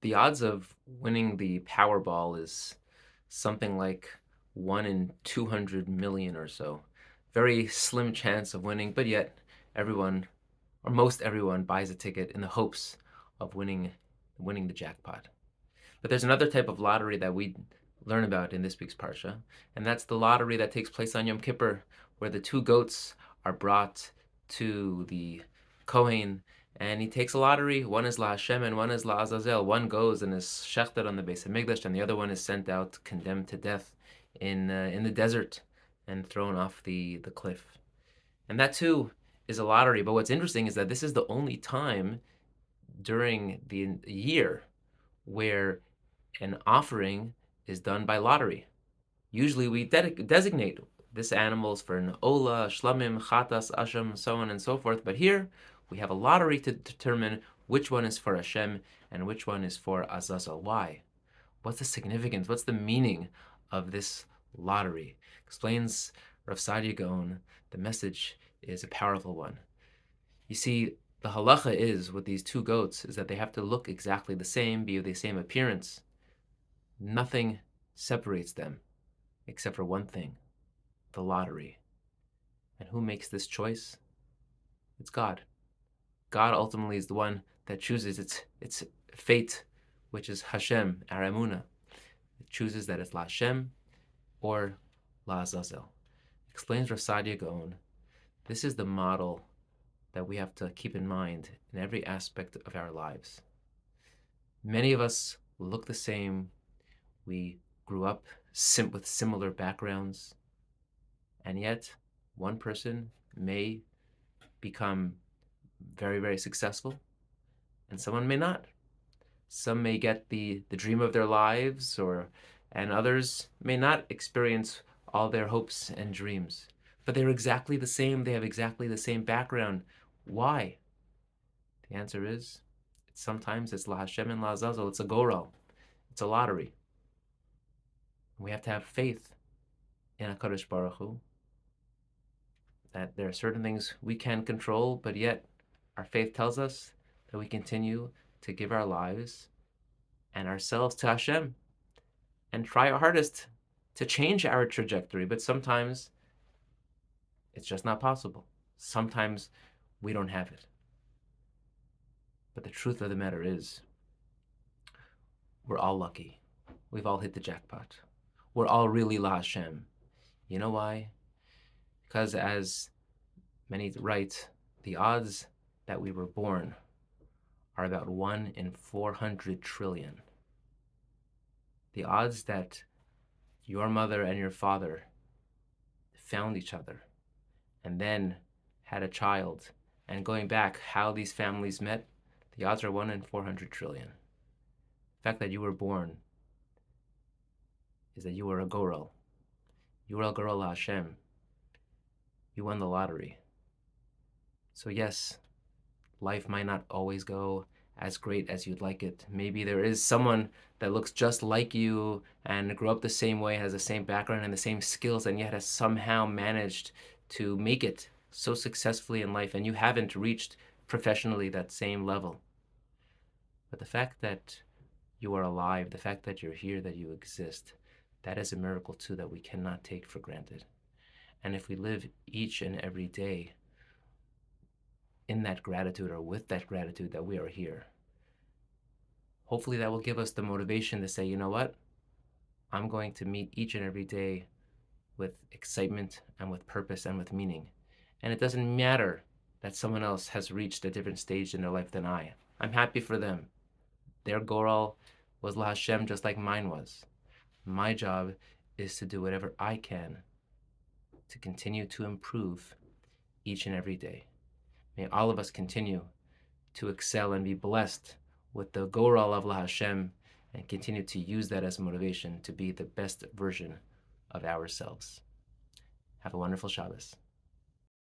The odds of winning the Powerball is something like 1 in 200 million or so. Very slim chance of winning, but yet everyone, or most everyone, buys a ticket in the hopes of winning the jackpot. But there's another type of lottery that we learn about in this week's parsha, and that's the lottery that takes place on Yom Kippur, where the two goats are brought to the Kohen, and he takes a lottery. One is La Hashem and one is La Azazel. One goes and is shechted on the Beis Hamikdash, and the other one is sent out, condemned to death in the desert, and thrown off the cliff. And that too is a lottery. But what's interesting is that this is the only time during the year where an offering is done by lottery. Usually we designate this animal is for an ola, shlamim, chatas, asham, so on and so forth. But here we have a lottery to determine which one is for Hashem and which one is for Azazel. Why? What's the significance? What's the meaning of this lottery? Explains Rav Sadia Gaon. The message is a powerful one. You see, the halacha is with these two goats is that they have to look exactly the same, be of the same appearance. Nothing separates them except for one thing, the lottery. And who makes this choice? It's God. God ultimately is the one that chooses its fate, which is Hashem, our emunah. It chooses that it's La Hashem or La Azazel. Explains Rav Sadia Gaon, this is the model that we have to keep in mind in every aspect of our lives. Many of us look the same. We grew up with similar backgrounds, and yet one person may become very, very successful, and someone may not. Some may get the dream of their lives, and others may not experience all their hopes and dreams. But they're exactly the same. They have exactly the same background. Why? The answer is, sometimes it's La Hashem and La Azazel. It's a goral. It's a lottery. We have to have faith in HaKadosh Baruch Hu, that there are certain things we can control, but yet our faith tells us that we continue to give our lives and ourselves to Hashem and try our hardest to change our trajectory. But sometimes it's just not possible. Sometimes we don't have it. But the truth of the matter is, we're all lucky. We've all hit the jackpot. We're all really La Hashem. You know why? Because as many write, the odds that we were born are about 1 in 400 trillion. The odds that your mother and your father found each other and then had a child, and going back how these families met, the odds are 1 in 400 trillion. The fact that you were born is that you were a goral. You were a goral Hashem. You won the lottery. So yes, life might not always go as great as you'd like it. Maybe there is someone that looks just like you and grew up the same way, has the same background and the same skills, and yet has somehow managed to make it so successfully in life, and you haven't reached professionally that same level. But the fact that you are alive, the fact that you're here, that you exist, that is a miracle too that we cannot take for granted. And if we live each and every day in that gratitude, or with that gratitude that we are here, hopefully that will give us the motivation to say, you know what? I'm going to meet each and every day with excitement and with purpose and with meaning. And it doesn't matter that someone else has reached a different stage in their life than I. I'm happy for them. Their goal was La Hashem just like mine was. My job is to do whatever I can to continue to improve each and every day. May all of us continue to excel and be blessed with the goral of La Hashem, and continue to use that as motivation to be the best version of ourselves. Have a wonderful Shabbos.